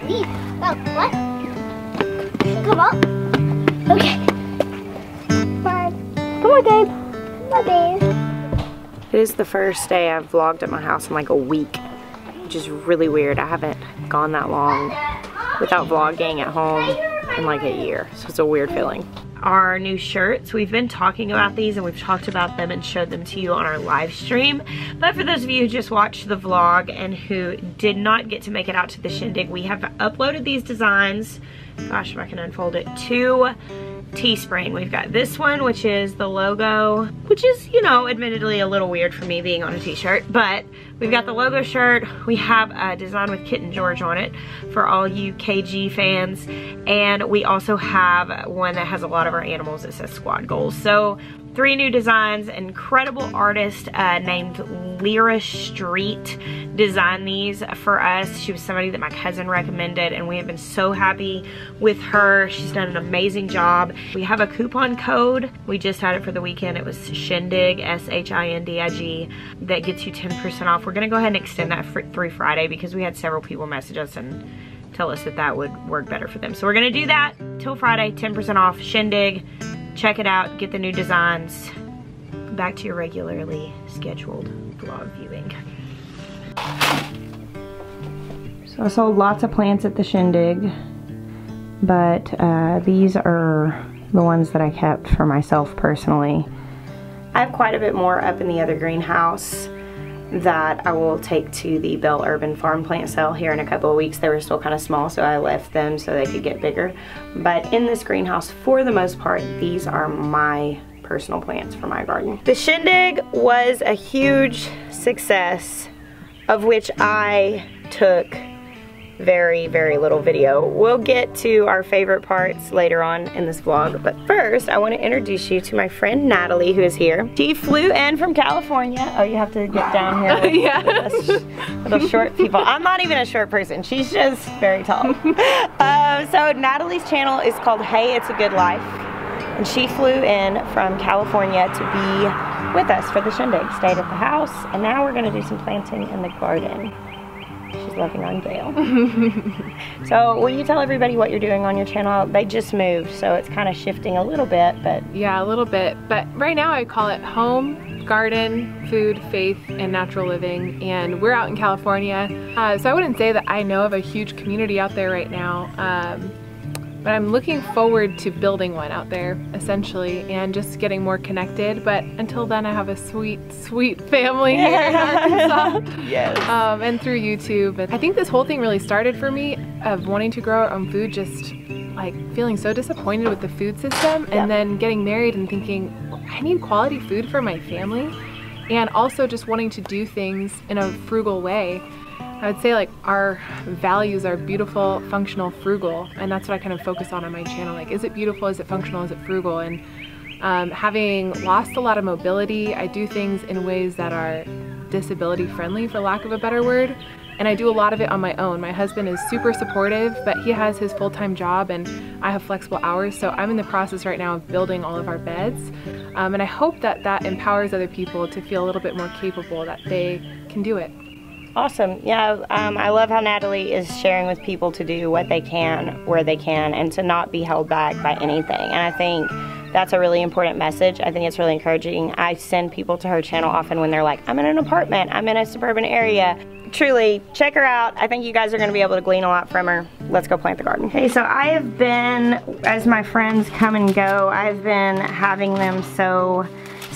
leaf. Oh, what? Come on. Okay. Bye. Come on, Gabe. Come on, babe. It is the first day I've vlogged at my house in like a week, which is really weird. I haven't gone that long without vlogging at home in like a year, so it's a weird feeling. Our new shirts, we've been talking about these and we've talked about them and showed them to you on our live stream, but for those of you who just watched the vlog and who did not get to make it out to the Shindig, we have uploaded these designs, gosh, if I can unfold it, to Teespring. We've got this one, which is the logo, which is, you know, admittedly a little weird for me being on a t-shirt, but we've got the logo shirt. We have a design with Kitten George on it for all you KG fans, and we also have one that has a lot of our animals that says Squad Goals. So 3 new designs. Incredible artist named Lyra Street designed these for us. She was somebody that my cousin recommended, and we have been so happy with her. She's done an amazing job. We have a coupon code. We just had it for the weekend. It was Shindig, S-H-I-N-D-I-G, that gets you 10% off. We're gonna go ahead and extend that through Friday because we had several people message us and tell us that that would work better for them. So we're gonna do that till Friday, 10% off, Shindig. Check it out, get the new designs. Back to your regularly scheduled vlog viewing. So I sold lots of plants at the Shindig, but these are the ones that I kept for myself personally. I have quite a bit more up in the other greenhouse that I will take to the Bell Urban Farm plant sale here in a couple of weeks. They were still kind of small, so I left them so they could get bigger. But in this greenhouse, for the most part, these are my personal plants for my garden. The Shindig was a huge success, of which I took very, very little video. We'll get to our favorite parts later on in this vlog, but first I want to introduce you to my friend Natalie, who is here. She flew in from California. Oh, you have to get down here with, yeah. with little short people. I'm not even a short person. She's just very tall. So Natalie's channel is called Hey It's a Good Life, and she flew in from California to be with us for the Shindig. Stayed at the house, and now we're going to do some planting in the garden. She's loving on Gail. So will you tell everybody what you're doing on your channel? They just moved, so it's kind of shifting a little bit, but... Yeah, a little bit, but right now I call it home, garden, food, faith, and natural living, and we're out in California. So I wouldn't say that I know of a huge community out there right now, but I'm looking forward to building one out there, essentially, and just getting more connected. But until then, I have a sweet, sweet family here in Arkansas. Yes. And through YouTube. And I think this whole thing really started for me of wanting to grow our own food, just like feeling so disappointed with the food system, and then getting married and thinking, I need quality food for my family, and also just wanting to do things in a frugal way. I would say like our values are beautiful, functional, frugal, and that's what I kind of focus on my channel. Like, is it beautiful, is it functional, is it frugal? And having lost a lot of mobility, I do things in ways that are disability friendly, for lack of a better word, and I do a lot of it on my own. My husband is super supportive, but he has his full-time job and I have flexible hours, so I'm in the process right now of building all of our beds, and I hope that that empowers other people to feel a little bit more capable, that they can do it. Awesome. Yeah, I love how Natalie is sharing with people to do what they can, where they can, and to not be held back by anything. And I think that's a really important message. I think it's really encouraging. I send people to her channel often when they're like, I'm in an apartment, I'm in a suburban area. Truly, check her out. I think you guys are going to be able to glean a lot from her. Let's go plant the garden. Okay, so I have been, as my friends come and go, I've been having them sow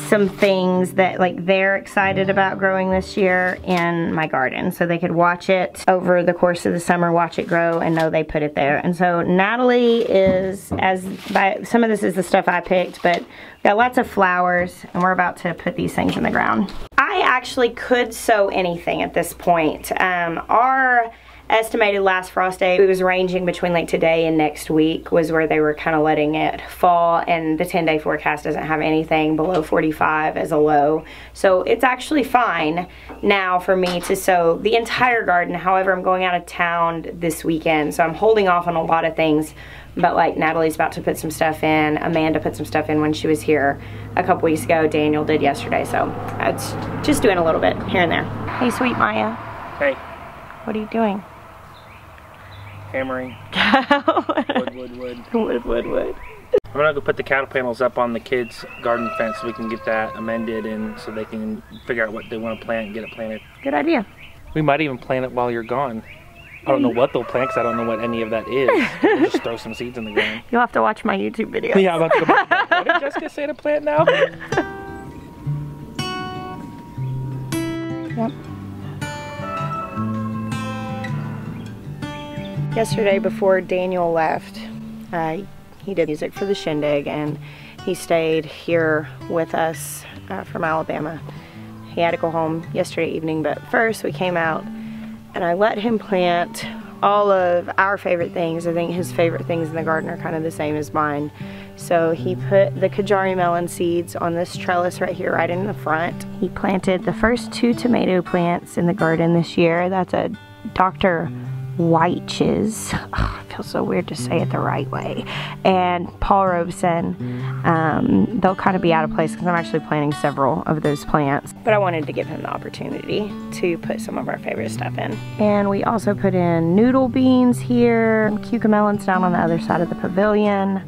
some things that like they're excited about growing this year in my garden, so they could watch it over the course of the summer, watch it grow, and know they put it there. And so Natalie is, some of this is the stuff I picked, but we got lots of flowers, and we're about to put these things in the ground. I actually could sow anything at this point. Our estimated last frost day, it was ranging between like today and next week was where they were kind of letting it fall, and the 10-day forecast doesn't have anything below 45 as a low, so it's actually fine now for me to sow the entire garden. However, I'm going out of town this weekend, so I'm holding off on a lot of things, but like Natalie's about to put some stuff in, Amanda put some stuff in when she was here a couple weeks ago, Daniel did yesterday, so it's just doing a little bit here and there. Hey, sweet Maya. Hey. What are you doing? hammering. Wood. I'm gonna go put the cattle panels up on the kids' garden fence so we can get that amended and so they can figure out what they want to plant and get it planted. Good idea. We might even plant it while you're gone. I don't know what they'll plant because I don't know what any of that is. We'll just throw some seeds in the ground. You'll have to watch my YouTube video. Yeah, I'm about to go back. What did Jessica say to plant now? Yep. Yesterday before Daniel left, he did music for the Shindig and he stayed here with us from Alabama. He had to go home yesterday evening, but first we came out and I let him plant all of our favorite things. I think his favorite things in the garden are kind of the same as mine. So he put the Kajari melon seeds on this trellis right here, right in the front. He planted the first 2 tomato plants in the garden this year. That's a Dr. White's. Oh, it feels so weird to say it the right way. And Paul Robeson. They'll kind of be out of place because I'm actually planting several of those plants. But I wanted to give him the opportunity to put some of our favorite stuff in. And we also put in noodle beans here, cucamelons down on the other side of the pavilion.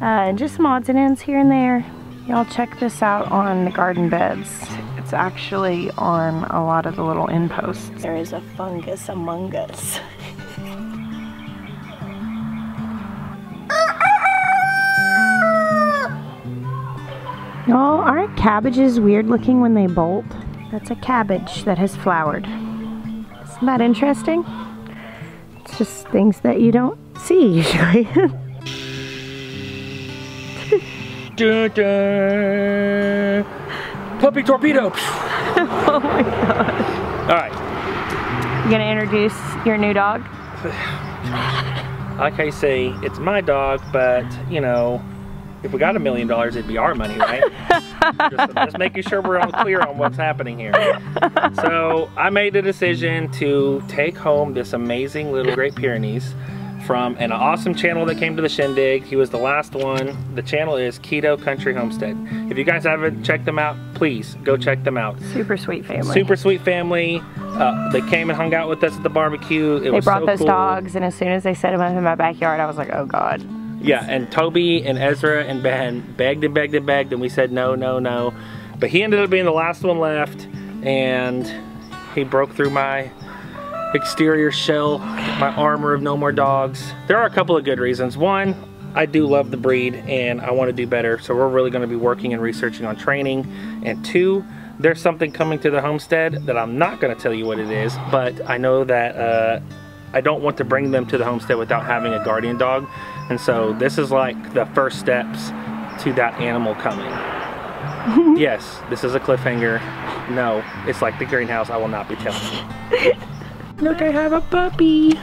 And just some odds and ends here and there. Y'all check this out on the garden beds. It's actually on a lot of the little end posts. There is a fungus among us. Y'all, aren't cabbages weird looking when they bolt? That's a cabbage that has flowered. Isn't that interesting? It's just things that you don't see usually. Dun, dun. Puppy torpedo! Oh my god. Alright. You gonna introduce your new dog? Like I say, it's my dog, but you know, if we got $1 million, it'd be our money, right? just making sure we're all clear on what's happening here. So I made the decision to take home this amazing little Great Pyrenees from an awesome channel that came to the Shindig. He was the last one. The channel is Keto Country Homestead. If you guys haven't checked them out, please go check them out. Super sweet family. Super sweet family. They came and hung out with us at the barbecue. They brought those dogs, and as soon as they set them up in my backyard, I was like, oh god. Yeah, and Toby and Ezra and Ben begged and begged and begged, and we said no, no, no. But he ended up being the last one left, and he broke through my exterior shell, my armor of no more dogs. There are a couple of good reasons. One, I do love the breed and I want to do better, so we're really going to be working and researching on training. And two, there's something coming to the homestead that I'm not going to tell you what it is, but I know that I don't want to bring them to the homestead without having a guardian dog, and so this is like the first steps to that animal coming. Yes, this is a cliffhanger. No, it's like the greenhouse. I will not be telling you. Look, I have a puppy.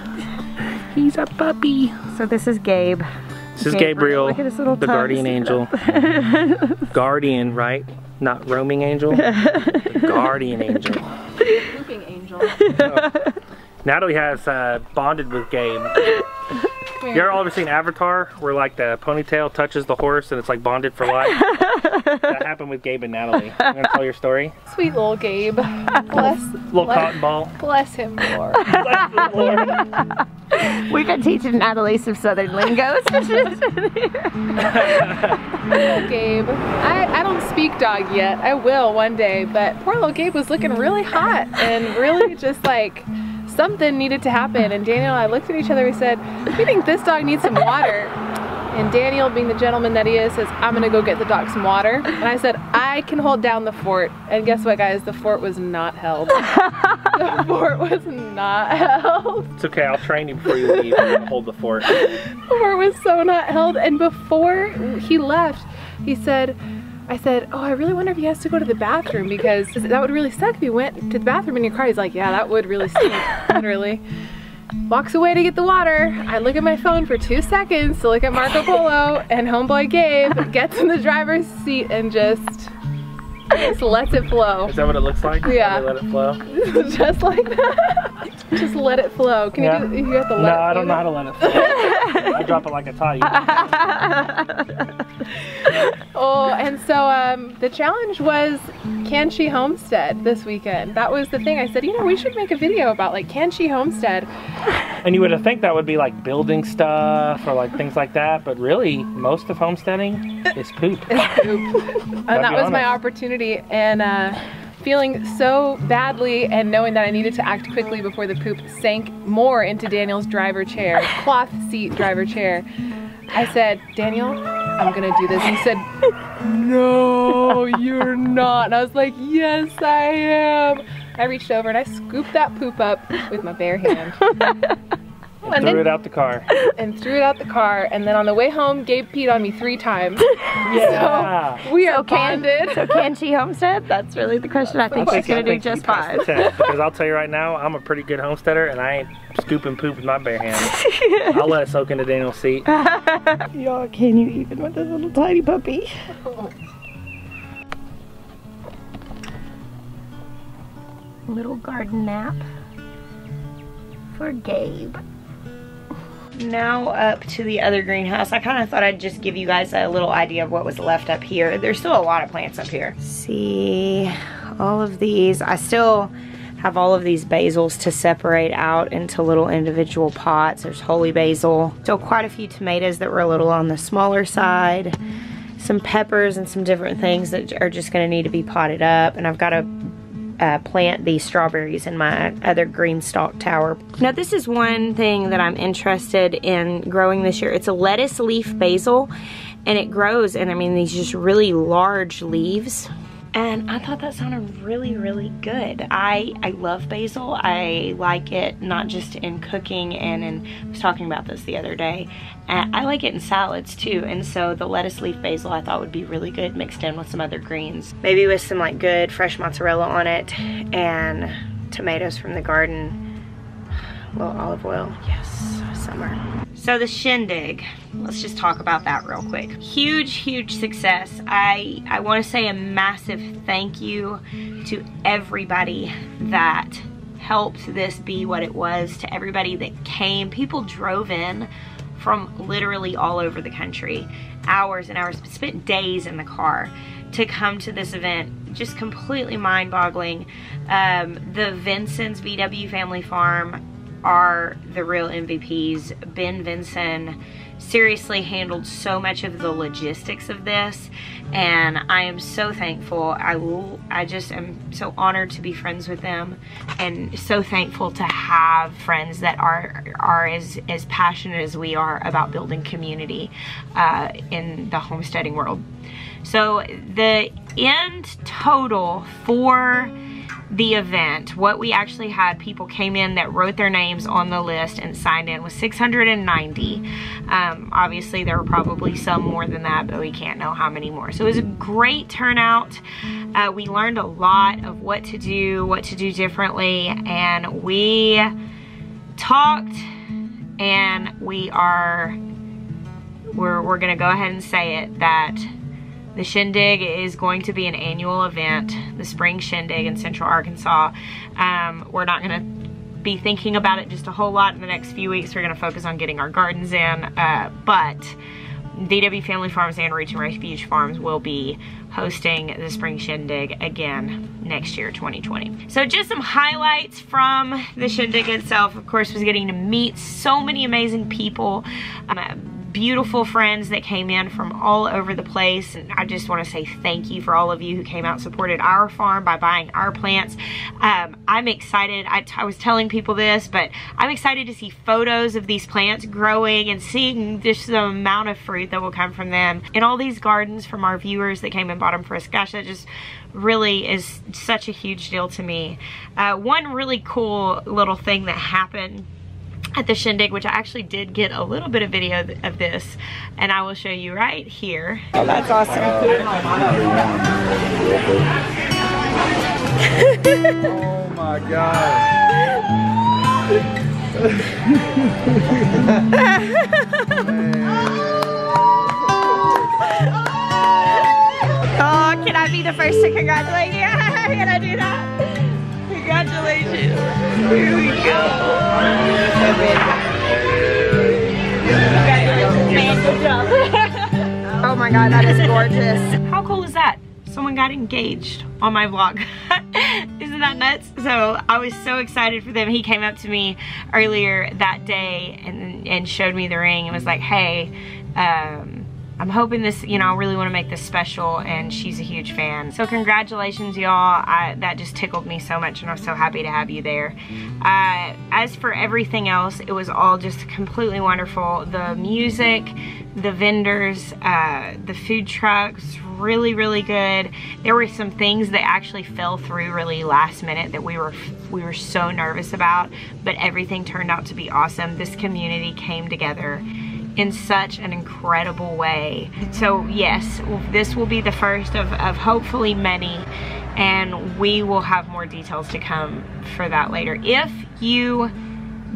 He's a puppy. So this is Gabe. This is Gabriel, Look at his little the guardian angel. Guardian, right? Not roaming angel. The guardian angel. Looping angel. Oh. Natalie has bonded with Gabe. You ever all ever seen Avatar, where like the ponytail touches the horse and it's like bonded for life? That happened with Gabe and Natalie. You want to tell your story? Sweet little Gabe. Bless. Little cotton ball. Bless him, Lord. Bless the Lord. We could teach Natalie some southern lingo. Little Gabe. I don't speak dog yet. I will one day, but poor little Gabe was looking really hot and really just like something needed to happen. And Daniel and I looked at each other, we said, we think this dog needs some water. And Daniel, being the gentleman that he is, says, I'm gonna go get the dog some water. And I said, I can hold down the fort. And guess what, guys? The fort was not held. The fort was not held. It's okay, I'll train you before you leave and hold the fort. The fort was so not held. And before he left, he said, I said, oh, I really wonder if he has to go to the bathroom, because that would really suck if he went to the bathroom in your car. He's like, yeah, that would really stink, literally. Walks away to get the water. I look at my phone for 2 seconds to look at Marco Polo, and homeboy Gabe gets in the driver's seat and just lets it flow. Is that what it looks like? Yeah. Let it flow? Just like that. Just let it flow. Can you do, you have to let it flow? No, I don't know how to let it flow. I drop it like a toddy. Oh, and so the challenge was, can she homestead this weekend? That was the thing. I said, you know, we should make a video about like, can she homestead? And you would think that would be like building stuff or like things like that, but really most of homesteading is poop. It's poop. And that was my opportunity. And feeling so badly and knowing that I needed to act quickly before the poop sank more into Daniel's driver chair, cloth seat driver chair, I said, Daniel, I'm gonna do this. And he said, no, you're not. And I was like, yes, I am. I reached over and I scooped that poop up with my bare hand. And threw it out the car. And threw it out the car. And then on the way home, Gabe peed on me 3 times. Yeah. So we are bonded. So can she homestead? That's really the question. I think she's gonna do just fine. Because I'll tell you right now, I'm a pretty good homesteader and I ain't scooping poop with my bare hands. I'll let it soak into Daniel's seat. Y'all, can you even with this little tiny puppy? Little garden nap for Gabe. Now up to the other greenhouse. I kind of thought I'd just give you guys a little idea of what was left up here. There's still a lot of plants up here. See all of these. I still have all of these basils to separate out into little individual pots. There's holy basil. Still quite a few tomatoes that were a little on the smaller side. Some peppers and some different things that are just gonna need to be potted up. And I've got to plant these strawberries in my other Greenstalk tower. Now this is one thing that I'm interested in growing this year. It's a lettuce leaf basil and it grows, and I mean these just really large leaves. And I thought that sounded really, really good. I love basil. I like it not just in cooking and in, I was talking about this the other day, I like it in salads too. And so the lettuce leaf basil I thought would be really good mixed in with some other greens. Maybe with some like good fresh mozzarella on it and tomatoes from the garden, a little olive oil. Yes, summer. So the Shindig, let's just talk about that real quick. Huge, huge success. I want to say a massive thank you to everybody that helped this be what it was, to everybody that came. People drove in from literally all over the country, hours and hours, spent days in the car to come to this event. Just completely mind-boggling. The Vinson's VW Family Farm are the real MVPs. Ben Vinson seriously handled so much of the logistics of this, and I am so thankful. I just am so honored to be friends with them, and so thankful to have friends that are as passionate as we are about building community in the homesteading world. So the end total for the event, what we actually had, people came in that wrote their names on the list and signed in, was 690. Obviously there were probably some more than that, but we can't know how many more. So it was a great turnout. We learned a lot of what to do differently, and we talked, and we're gonna go ahead and say it, that the Shindig is going to be an annual event, the Spring Shindig in Central Arkansas. We're not gonna be thinking about it just a whole lot in the next few weeks. We're gonna focus on getting our gardens in, but VW Family Farms and Reach and Refuge Farms will be hosting the Spring Shindig again next year, 2020. So just some highlights from the Shindig itself, of course, was getting to meet so many amazing people. Beautiful friends that came in from all over the place, and I just want to say thank you for all of you who came out and supported our farm by buying our plants. I'm excited. I was telling people this, but I'm excited to see photos of these plants growing and seeing just the amount of fruit that will come from them in all these gardens from our viewers that came and bought them for us. Gosh, that just really is such a huge deal to me. One really cool little thing that happened at the Shindig, which I actually did get a little bit of video of this, and I will show you right here. Oh, that's awesome. Oh my God. Oh, can I be the first to congratulate you? Can I do that? Congratulations. Here we go. Man, good job. Oh my God, that is gorgeous. How cool is that? Someone got engaged on my vlog. Isn't that nuts? So I was so excited for them. He came up to me earlier that day and showed me the ring and was like, hey, I'm hoping this, you know, I really want to make this special, and she's a huge fan. So congratulations, y'all. That just tickled me so much, and I was so happy to have you there. As for everything else, it was all just completely wonderful. The music, the vendors, the food trucks, really, really good. There were some things that actually fell through really last minute that we were so nervous about, but everything turned out to be awesome. This community came together in such an incredible way. So yes, this will be the first of hopefully many, and we will have more details to come for that later. If you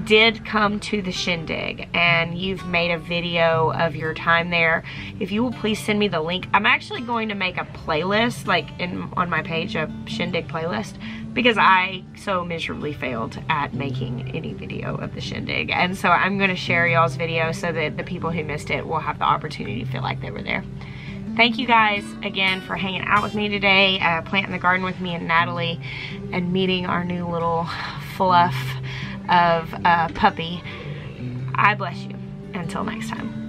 did come to the Shindig and you've made a video of your time there, if you will please send me the link. I'm actually going to make a playlist, like on my page, a Shindig playlist, because I so miserably failed at making any video of the Shindig. And so I'm gonna share y'all's video so that the people who missed it will have the opportunity to feel like they were there. Thank you guys again for hanging out with me today, planting the garden with me and Natalie, and meeting our new little fluff of puppy. I bless you. Until next time.